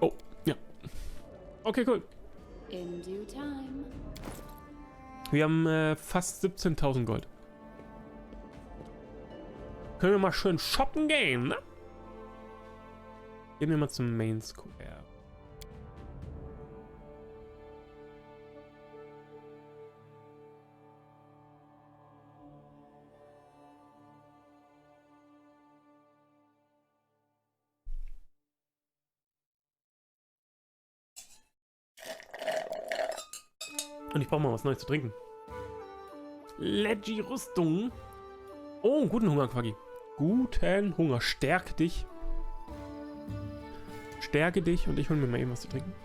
Oh, ja. Okay, cool. In due time. Wir haben fast 17.000 Gold. Können wir mal schön shoppen gehen, ne? Gehen wir mal zum Main Square. Und ich brauche mal was Neues zu trinken. Leggy Rüstung. Oh, guten Hunger, Quaggy. Guten Hunger. Stärke dich. Stärke dich und ich hole mir mal eben was zu trinken.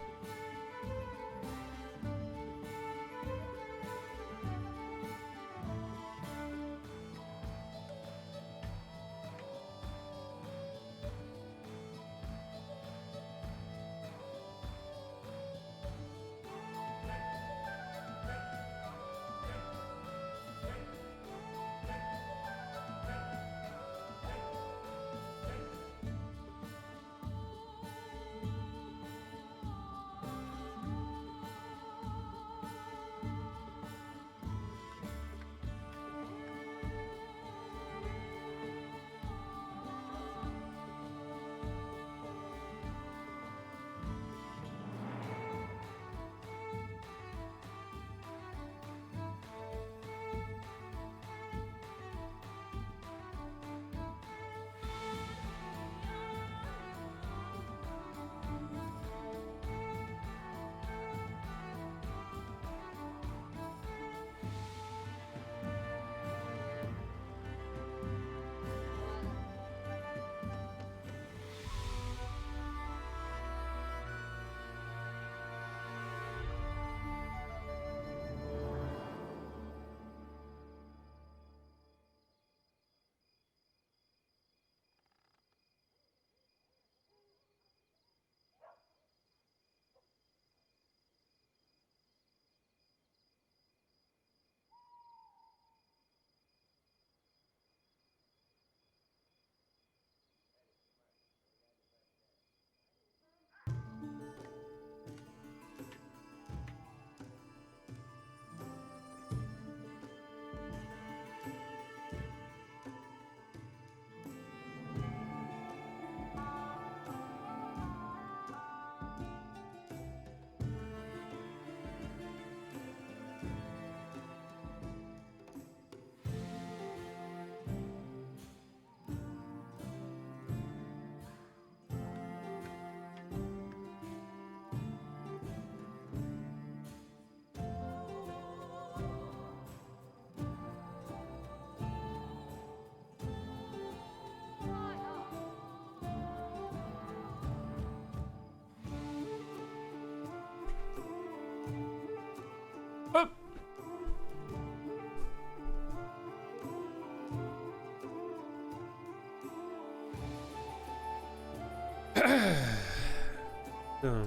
Ja.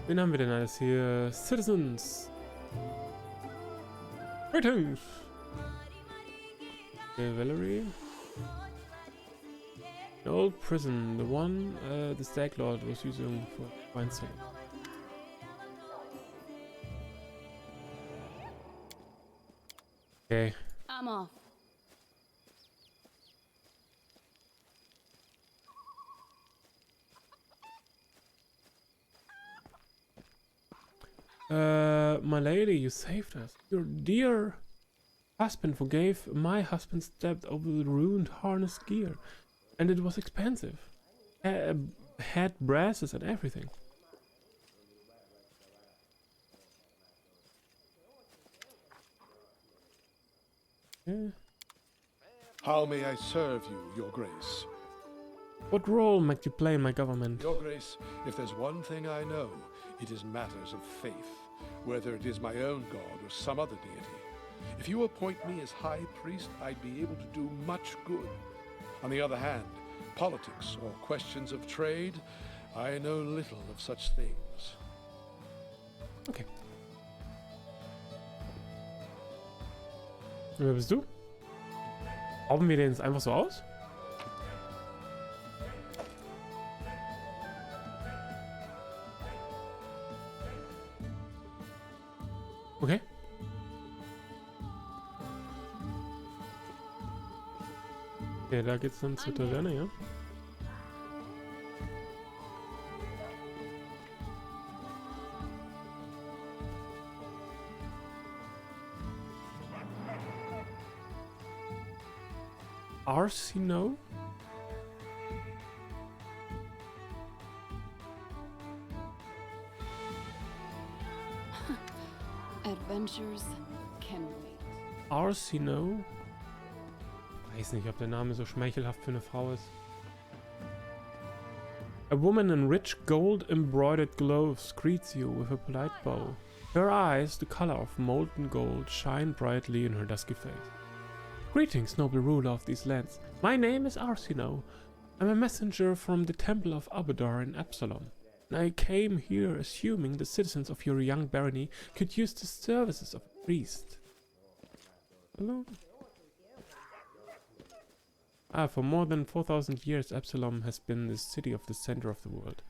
Wen haben wir denn alles hier? Citizens. Greetings. Okay, Valerie. The old prison, the one the Stag Lord was using for wine selling. Okay. I'm off. My lady, you saved us. Your dear husband forgave my husband's debt over the ruined harness gear. And it was expensive. Had brasses and everything. Yeah. How may I serve you, Your Grace? What role might you play in my government? Your Grace, if there's one thing I know, it is matters of faith, whether it is my own god or some other deity. If you appoint me as High Priest, I'd be able to do much good. On the other hand, politics or questions of trade, I know little of such things. Okay. Wer bist du? Rauben wir den jetzt einfach so aus? Okay. Okay, da geht's dann zur Taverne, ja? Arsino? Adventures can wait. Arsino? Weiß nicht, ob der Name so schmeichelhaft für eine Frau ist. A woman in rich gold-embroidered gloves greets you with a polite bow. Her eyes, the color of molten gold, shine brightly in her dusky face. Greetings, noble ruler of these lands. My name is Arsino. I'm a messenger from the temple of Abadar in Absalom. And I came here assuming the citizens of your young barony could use the services of a priest. Hello? For more than 4,000 years, Absalom has been the city of the center of the world.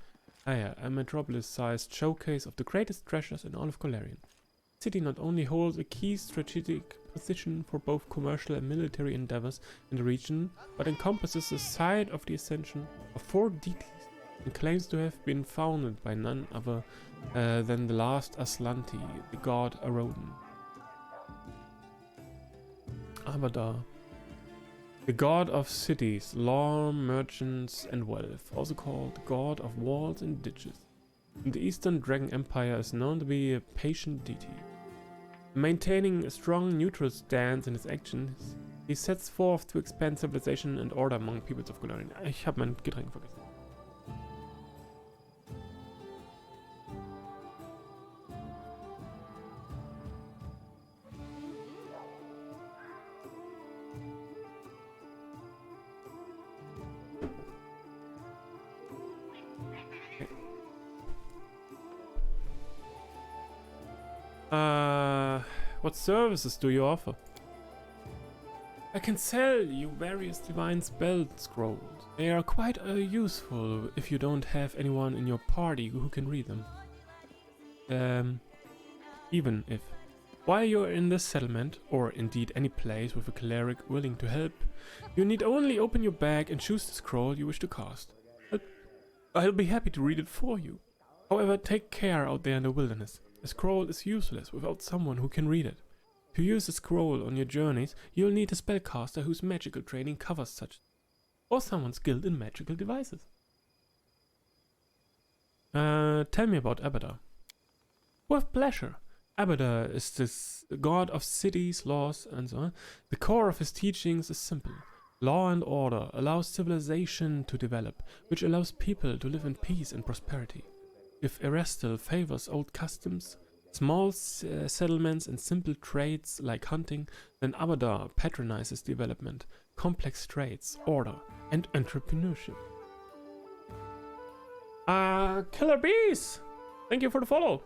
A metropolis-sized showcase of the greatest treasures in all of Golarion. The city not only holds a key strategic position for both commercial and military endeavors in the region, but encompasses the site of the ascension of 4 deities and claims to have been founded by none other than the last Aslanti, the god Aroden. Abadar. The god of cities, law, merchants, and wealth, also called the god of walls and ditches. In the Eastern Dragon Empire is known to be a patient deity. Maintaining a strong neutral stance in his actions, he sets forth to expand civilization and order among peoples of Golarion. Ich habe mein Getränk vergessen. What services do you offer? I can sell you various divine spell scrolls. They are quite useful if you don't have anyone in your party who can read them. Even if. While you're in this settlement, or indeed any place with a cleric willing to help, you need only open your bag and choose the scroll you wish to cast. I'll be happy to read it for you. However, take care out there in the wilderness. A scroll is useless without someone who can read it. To use a scroll on your journeys, you'll need a spellcaster whose magical training covers such, or someone skilled in magical devices. Tell me about Abadar. With pleasure. Abadar is the god of cities, laws, and so on. The core of his teachings is simple. Law and order allows civilization to develop, which allows people to live in peace and prosperity. If Erestil favors old customs, small settlements and simple trades like hunting, then Abadar patronizes development, complex trades, order, and entrepreneurship. Killer Bees! Thank you for the follow!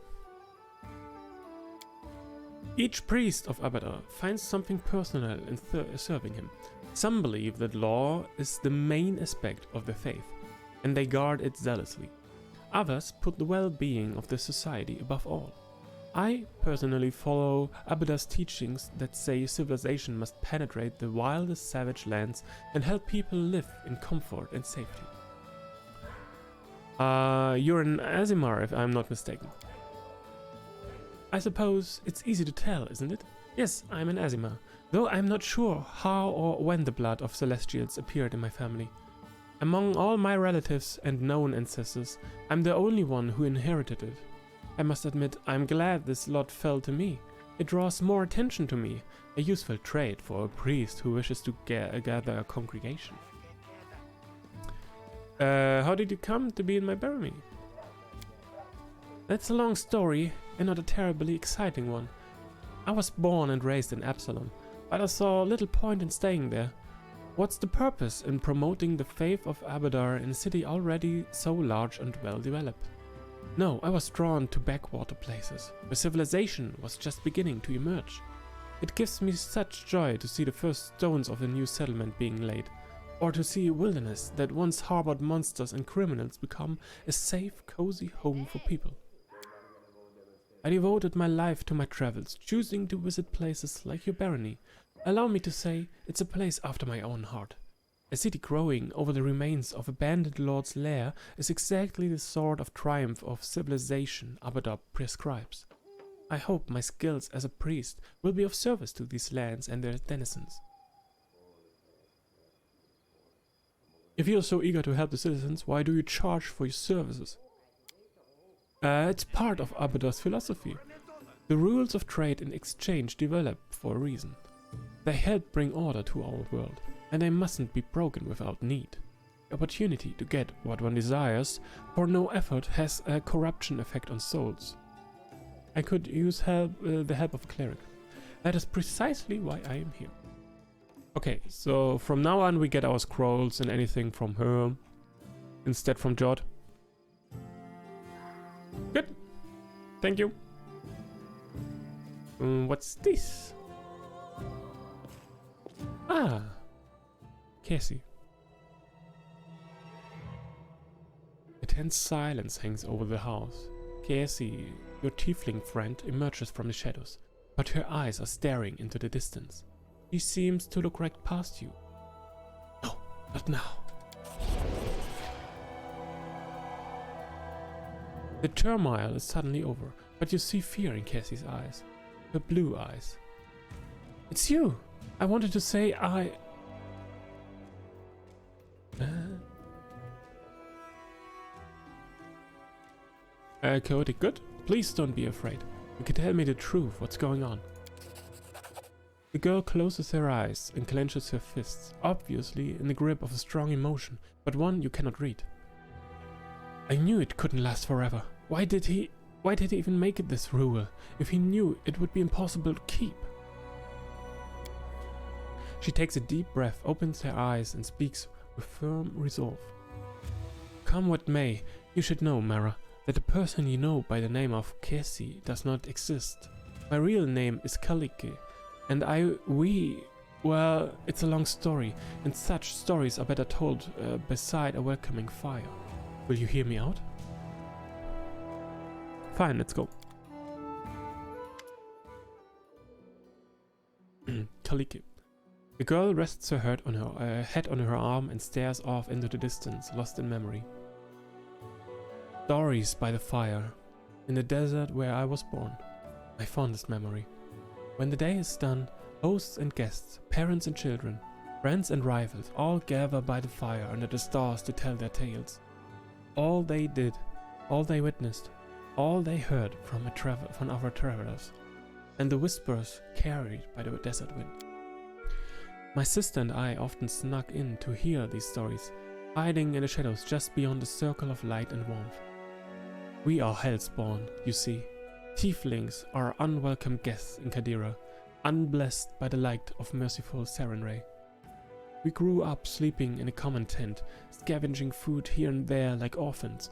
Each priest of Abadar finds something personal in serving him. Some believe that law is the main aspect of their faith, and they guard it zealously. Others put the well-being of the society above all. I personally follow Abadar's teachings that say civilization must penetrate the wildest savage lands and help people live in comfort and safety. You're an Azimar, if I'm not mistaken. I suppose it's easy to tell, isn't it? Yes, I'm an Azimar, though I'm not sure how or when the blood of Celestials appeared in my family. Among all my relatives and known ancestors, I'm the only one who inherited it. I must admit, I'm glad this lot fell to me. It draws more attention to me, a useful trait for a priest who wishes to gather a congregation. How did you come to be in my barony? That's a long story, and not a terribly exciting one. I was born and raised in Absalom, but I saw little point in staying there. What's the purpose in promoting the faith of Abadar in a city already so large and well developed? No, I was drawn to backwater places, where civilization was just beginning to emerge. It gives me such joy to see the first stones of a new settlement being laid, or to see a wilderness that once harbored monsters and criminals become a safe, cozy home for people. I devoted my life to my travels, choosing to visit places like your barony. Allow me to say, it's a place after my own heart. A city growing over the remains of a bandit lord's lair is exactly the sort of triumph of civilization Abaddon prescribes. I hope my skills as a priest will be of service to these lands and their denizens. If you are so eager to help the citizens, why do you charge for your services? It's part of Abaddon's philosophy. The rules of trade and exchange developed for a reason. They help bring order to our world, and they mustn't be broken without need. The opportunity to get what one desires for no effort has a corruption effect on souls. I could use the help of a cleric. That is precisely why I am here. Okay, so from now on we get our scrolls and anything from her instead from Jod. Good. Thank you. What's this? Ah. Cassie. A tense silence hangs over the house. Cassie, your tiefling friend, emerges from the shadows, but her eyes are staring into the distance. She seems to look right past you. No, not now. The turmoil is suddenly over, but you see fear in Cassie's eyes. Her blue eyes. It's you! I wanted to say Chaotic good? Please don't be afraid. You can tell me the truth, what's going on. The girl closes her eyes and clenches her fists, obviously in the grip of a strong emotion, but one you cannot read. I knew it couldn't last forever. Why did he even make it this rule, if he knew it would be impossible to keep? She takes a deep breath, opens her eyes, and speaks with firm resolve. Come what may, you should know, Mara, that the person you know by the name of Cassie does not exist. My real name is Kalike, and well, it's a long story, and such stories are better told beside a welcoming fire. Will you hear me out? Fine, let's go. Kalike. The girl rests her head on her arm and stares off into the distance, lost in memory. Stories by the fire, in the desert where I was born, my fondest memory. When the day is done, hosts and guests, parents and children, friends and rivals all gather by the fire under the stars to tell their tales. All they did, all they witnessed, all they heard from other travelers, and the whispers carried by the desert wind. My sister and I often snuck in to hear these stories, hiding in the shadows just beyond the circle of light and warmth. We are hellspawn, you see. Tieflings are unwelcome guests in Kadira, unblessed by the light of merciful Sarenrae. We grew up sleeping in a common tent, scavenging food here and there like orphans,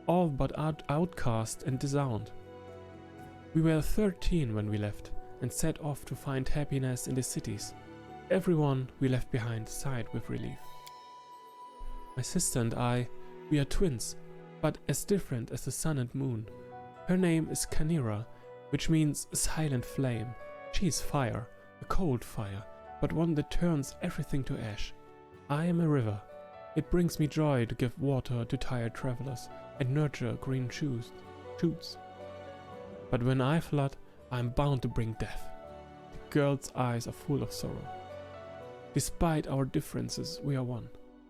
all but outcast and disowned. We were 13 when we left, and set off to find happiness in the cities. Everyone we left behind sighed with relief. My sister and I, we are twins, but as different as the sun and moon. Her name is Kanira, which means silent flame. She is fire, a cold fire, but one that turns everything to ash. I am a river. It brings me joy to give water to tired travelers and nurture green shoots. But when I flood, I am bound to bring death. The girl's eyes are full of sorrow. Despite our differences, we are one.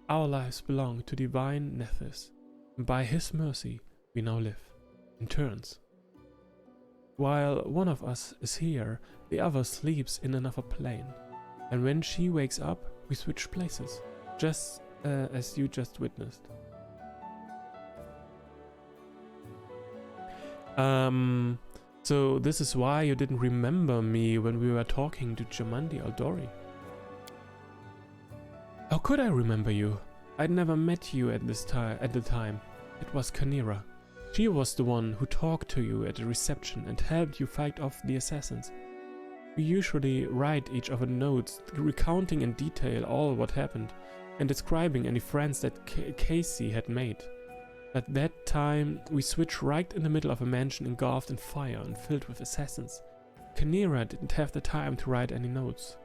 Our lives belong to divine Nethys, and by his mercy we now live, in turns. While one of us is here, the other sleeps in another plane, and when she wakes up, we switch places, just as you just witnessed. So this is why you didn't remember me when we were talking to Jamandi Aldori. How could I remember you? I'd never met you at the time. It was Kanira. She was the one who talked to you at the reception and helped you fight off the assassins. We usually write each other notes, recounting in detail all what happened, and describing any friends that Casey had made. At that time, we switched right in the middle of a mansion engulfed in fire and filled with assassins. Kynera didn't have the time to write any notes.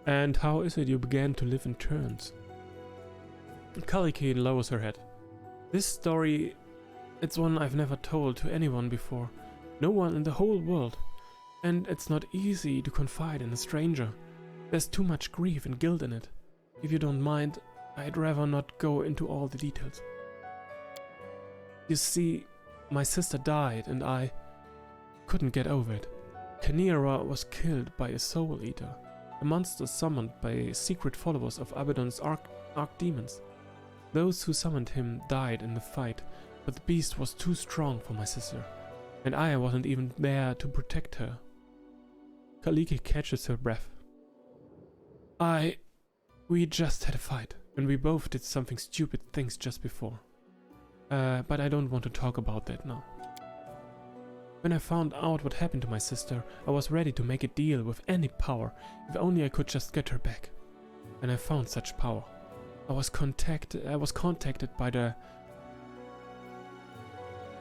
And how is it you began to live in turns? Kalikeen lowers her head. This story, it's one I've never told to anyone before. No one in the whole world. And it's not easy to confide in a stranger. There's too much grief and guilt in it. If you don't mind, I'd rather not go into all the details. You see, my sister died and I couldn't get over it. Kynera was killed by a soul eater, a monster summoned by secret followers of Abaddon's archdemons. Those who summoned him died in the fight, but the beast was too strong for my sister, and I wasn't even there to protect her. Kaliki catches her breath. We just had a fight, and we both did something stupid things just before. But I don't want to talk about that now. When I found out what happened to my sister, I was ready to make a deal with any power, if only I could just get her back. And I found such power. I was contacted by the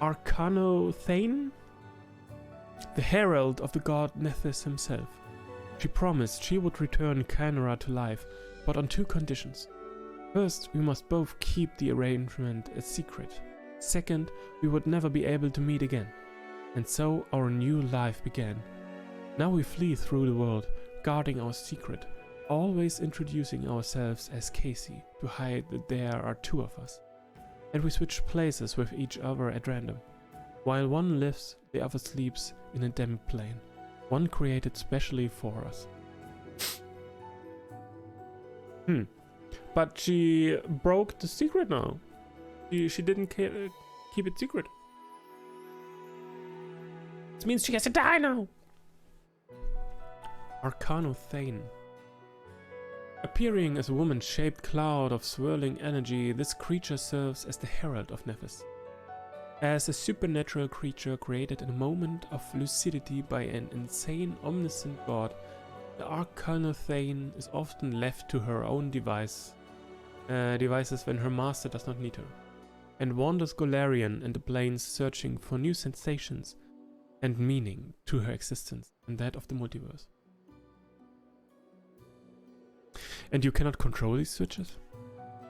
Arcanothane, the herald of the god Nethys himself. She promised she would return Kynera to life, but on 2 conditions. First, we must both keep the arrangement a secret. Second, we would never be able to meet again. And so our new life began. Now we flee through the world, guarding our secret, always introducing ourselves as Casey to hide that there are 2 of us. And we switch places with each other at random. While one lives, the other sleeps in a dim plane, one created specially for us. But she broke the secret now. She didn't keep it secret. This means she has to die now. Arcanothane. Appearing as a woman-shaped cloud of swirling energy, this creature serves as the herald of Nethys. As a supernatural creature created in a moment of lucidity by an insane, omniscient god, the Arcanothane is often left to her own devices when her master does not need her, and wanders Golarion and the planes searching for new sensations and meaning to her existence and that of the multiverse. And you cannot control these switches?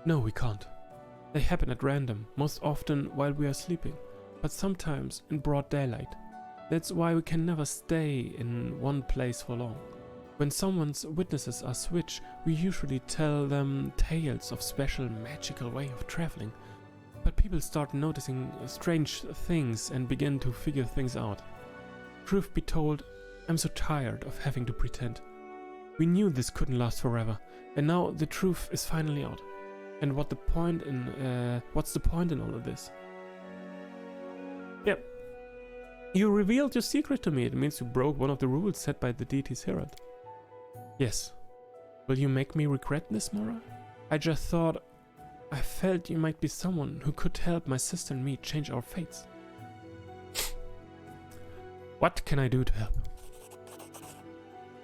No, we can't. They happen at random, most often while we are sleeping, but sometimes in broad daylight. That's why we can never stay in one place for long. When someone's witnesses are switched, we usually tell them tales of special magical way of traveling. But people start noticing strange things and begin to figure things out. Truth be told, I'm so tired of having to pretend. We knew this couldn't last forever, and now the truth is finally out. And what's the point in all of this? Yep. You revealed your secret to me. It means you broke one of the rules set by the deity's herald. Yes. Will you make me regret this, Mora? I felt you might be someone who could help my sister and me change our fates. What can I do to help?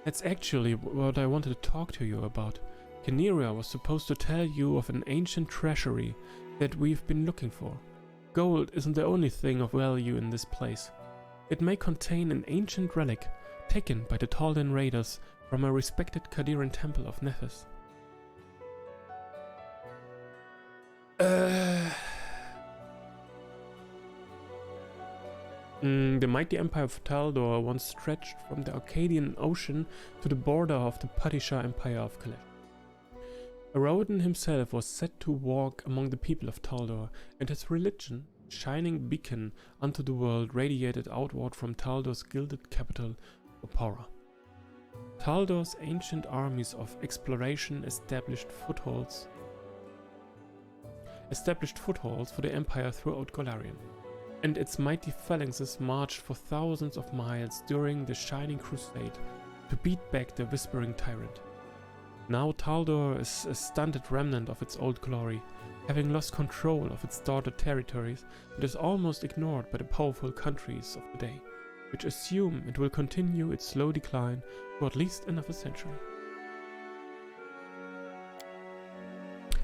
That's actually what I wanted to talk to you about. Kynera was supposed to tell you of an ancient treasury that we've been looking for. Gold isn't the only thing of value in this place. It may contain an ancient relic taken by the Taldan raiders from a respected Khadiran temple of Nethys. The mighty empire of Taldor once stretched from the Arcadian Ocean to the border of the Padishah Empire of Kalesh. Aroden himself was set to walk among the people of Taldor, and his religion, shining beacon unto the world, radiated outward from Taldor's gilded capital, Opara. Taldor's ancient armies of exploration established footholds for the empire throughout Golarion, and its mighty phalanxes marched for thousands of miles during the Shining Crusade to beat back the Whispering Tyrant. Now Taldor is a stunted remnant of its old glory, having lost control of its daughter territories. It is almost ignored by the powerful countries of the day, which assume it will continue its slow decline for at least another century.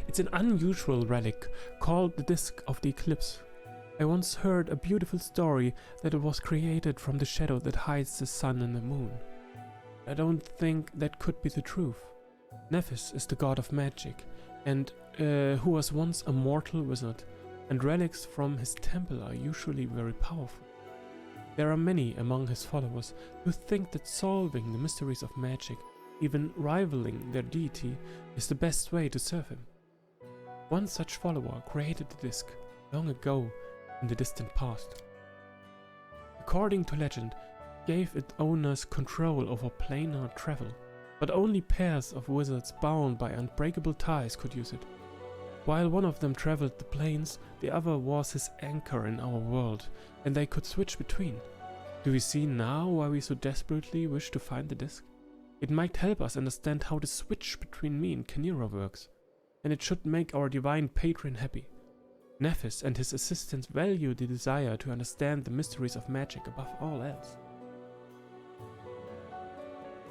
It's an unusual relic called the Disk of the Eclipse. I once heard a beautiful story that it was created from the shadow that hides the sun and the moon. I don't think that could be the truth. Nephis is the god of magic, and who was once a mortal wizard, and relics from his temple are usually very powerful. There are many among his followers who think that solving the mysteries of magic, even rivaling their deity, is the best way to serve him. One such follower created the disc long ago in the distant past. According to legend, it gave its owners control over planar travel, but only pairs of wizards bound by unbreakable ties could use it. While one of them traveled the planes, the other was his anchor in our world, and they could switch between. Do we see now why we so desperately wish to find the disc? It might help us understand how the switch between me and Khaenri'ah works, and it should make our divine patron happy. Nephis and his assistants value the desire to understand the mysteries of magic above all else.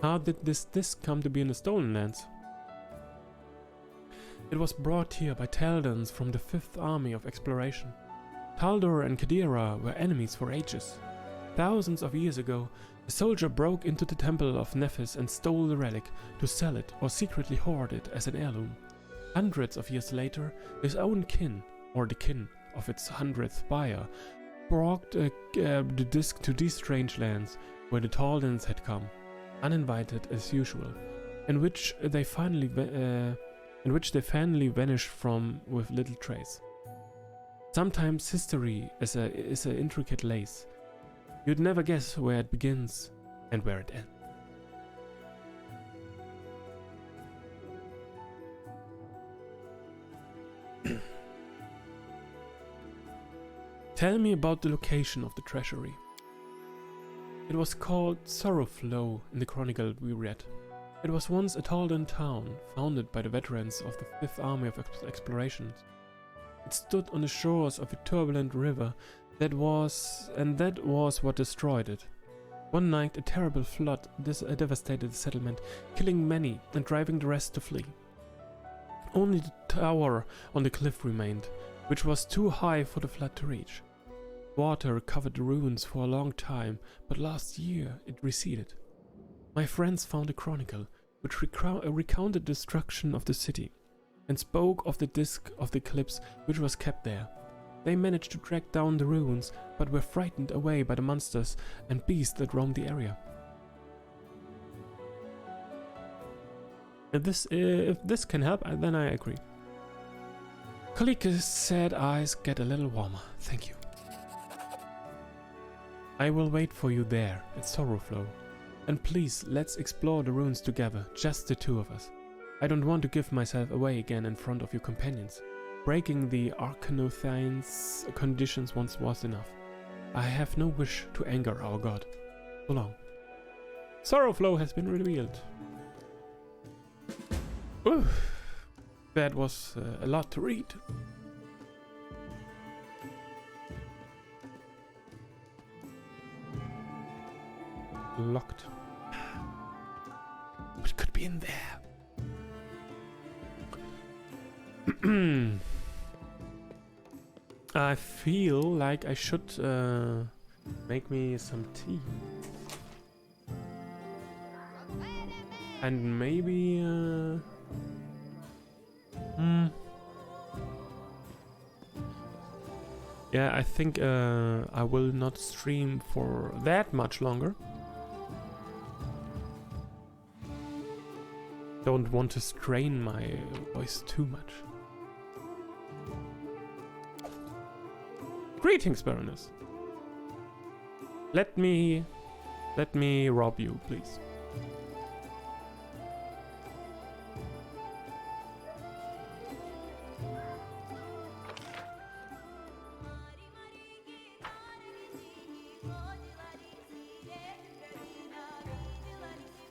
How did this disc come to be in the Stolen Lands? It was brought here by Taldans from the 5th Army of Exploration. Taldor and Khaenri'ah were enemies for ages. Thousands of years ago, a soldier broke into the temple of Nephis and stole the relic to sell it or secretly hoard it as an heirloom. Hundreds of years later, his own kin, or the kin of its 100th buyer, brought the disc to these strange lands where the Taldans had come, uninvited as usual, in which they finally vanished from with little trace. Sometimes history is an intricate lace. You'd never guess where it begins and where it ends. Tell me about the location of the treasury. It was called Sorrowflow in the chronicle we read. It was once a Taldan town, founded by the veterans of the 5th Army of Exploration. It stood on the shores of a turbulent river that was what destroyed it. One night a terrible flood devastated the settlement, killing many and driving the rest to flee. Only the tower on the cliff remained, which was too high for the flood to reach. Water covered the ruins for a long time, but last year it receded. My friends found a chronicle which recounted the destruction of the city and spoke of the Disk of the Eclipse which was kept there. They managed to track down the ruins, but were frightened away by the monsters and beasts that roamed the area. If this can help, then I agree. Kalika's sad eyes get a little warmer. Thank you. I will wait for you there at Sorrowflow. And please, let's explore the ruins together, just the two of us. I don't want to give myself away again in front of your companions. Breaking the Arcanothine's conditions once was enough. I have no wish to anger our god. So long. Sorrowflow has been revealed. Ooh, that was a lot to read. Locked. What could be in there? I feel like I should make me some tea. And maybe yeah, I think I will not stream for that much longer. Don't want to strain my voice too much. Greetings, Baroness. Let me rob you, please.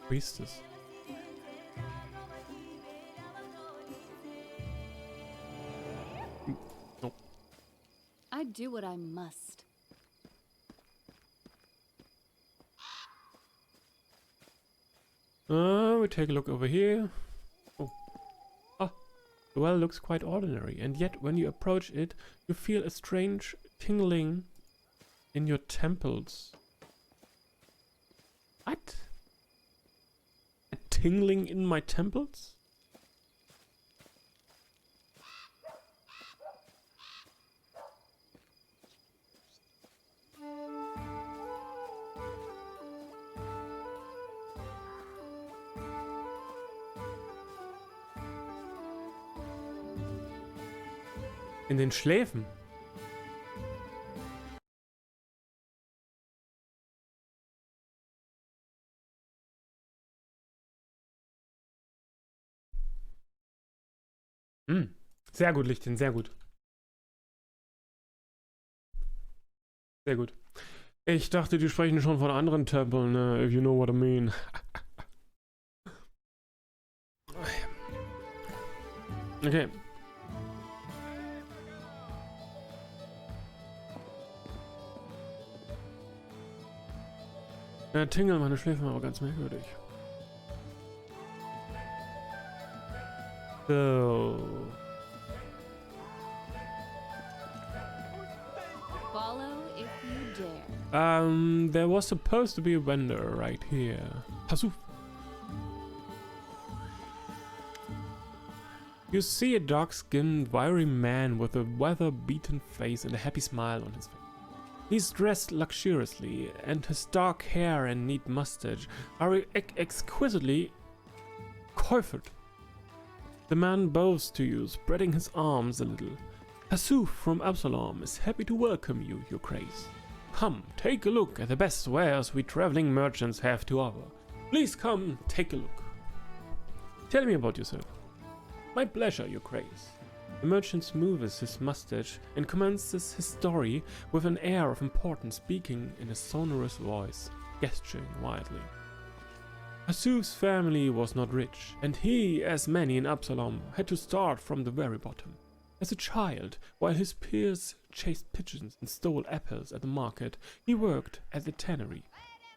Priestess. Nope. I do what I must. We take a look over here. Oh. Ah. The well looks quite ordinary, and yet when you approach it, you feel a strange tingling in your temples. What? A tingling in my temples? In den Schläfen. Sehr gut, Lichtchen, sehr gut. Sehr gut. Ich dachte, die sprechen schon von anderen Tempeln, ne? If you know what I mean. Okay. Ja, tingeln meine Schläfen, aber ganz merkwürdig. So. Follow if you dare. There was supposed to be a vendor right here. Pasuf. You see a dark-skinned, wiry man with a weather-beaten face and a happy smile on his face. He's dressed luxuriously, and his dark hair and neat mustache are exquisitely coiffed. The man bows to you, spreading his arms a little. Pasuf from Absalom is happy to welcome you, your grace. Come, take a look at the best wares we traveling merchants have to offer. Please come, take a look. Tell me about yourself. My pleasure, your grace. The merchant smoothes his mustache and commences his story with an air of importance, speaking in a sonorous voice, gesturing wildly. Pasuf's family was not rich, and he, as many in Absalom, had to start from the very bottom. As a child, while his peers chased pigeons and stole apples at the market, he worked at the tannery.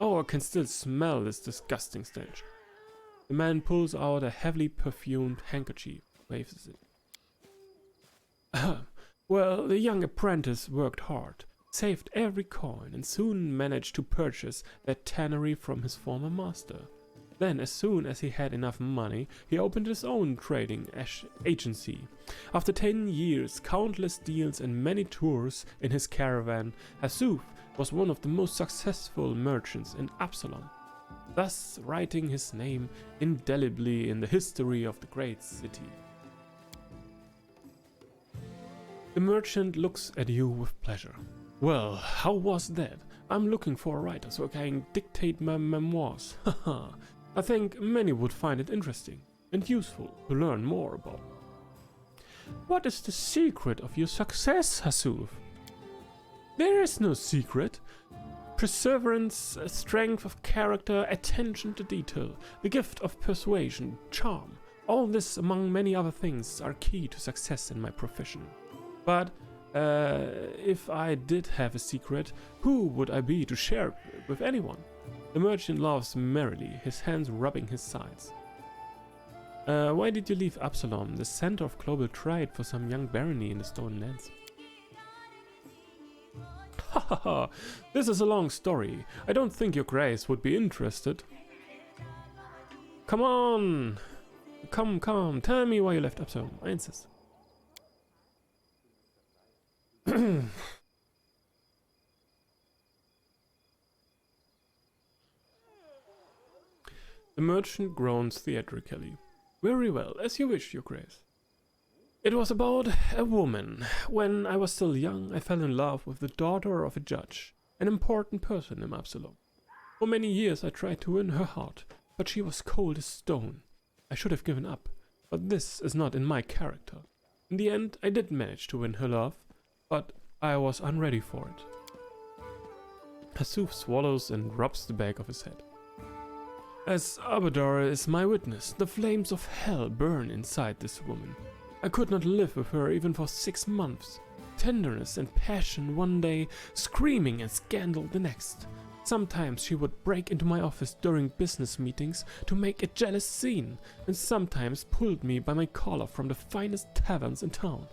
Oh, I can still smell this disgusting stench. The man pulls out a heavily perfumed handkerchief, waves it. Well, the young apprentice worked hard, saved every coin, and soon managed to purchase that tannery from his former master. Then, as soon as he had enough money, he opened his own trading agency. After 10 years, countless deals and many tours in his caravan, Pasuf was one of the most successful merchants in Absalom, thus writing his name indelibly in the history of the great city. The merchant looks at you with pleasure. Well, how was that? I'm looking for a writer so I can dictate my memoirs. Haha. I think many would find it interesting and useful to learn more about. What is the secret of your success, Pasuf? There is no secret. Perseverance, strength of character, attention to detail, the gift of persuasion, charm. All this, among many other things, are key to success in my profession. But if I did have a secret, who would I be to share it with anyone? The merchant laughs merrily, his hands rubbing his sides. Why did you leave Absalom, the center of global trade, for some young barony in the Stolen Lands? Ha ha ha! This is a long story. I don't think your grace would be interested. Come on! Come, tell me why you left Absalom. I insist. The merchant groans theatrically. Very well, as you wish, your grace. It was about a woman. When I was still young, I fell in love with the daughter of a judge, an important person in Absalom. For many years I tried to win her heart, but she was cold as stone. I should have given up, but this is not in my character. In the end, I did manage to win her love, but I was unready for it. Pasuf swallows and rubs the back of his head. As Abadar is my witness, the flames of hell burn inside this woman. I could not live with her even for 6 months. Tenderness and passion one day, screaming and scandal the next. Sometimes she would break into my office during business meetings to make a jealous scene, and sometimes pulled me by my collar from the finest taverns in town.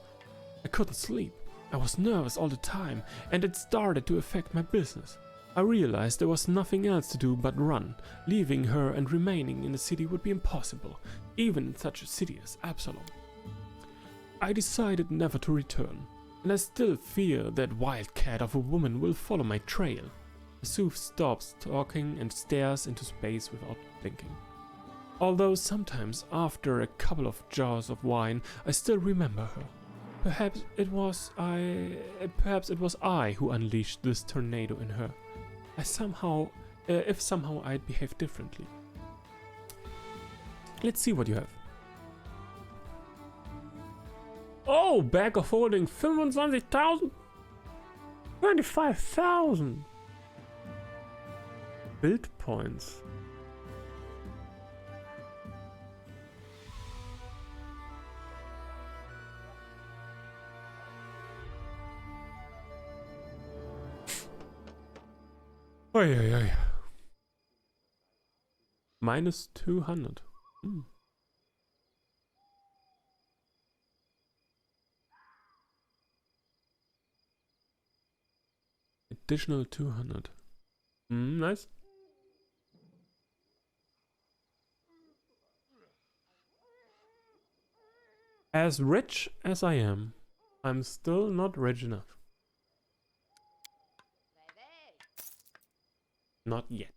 I couldn't sleep. I was nervous all the time, and it started to affect my business. I realized there was nothing else to do but run. Leaving her and remaining in the city would be impossible, even in such a city as Absalom. I decided never to return, and I still fear that wildcat of a woman will follow my trail. Suf stops talking and stares into space without blinking. Although sometimes after a couple of jars of wine I still remember her. Perhaps it was I who unleashed this tornado in her. If somehow I'd behave differently. Let's see what you have. Oh, bag of holding 25,000? 25,000! Build points. Oi, oi, oi. Minus 200. Additional 200. Nice. As rich as I am, I'm still not rich enough. Not yet.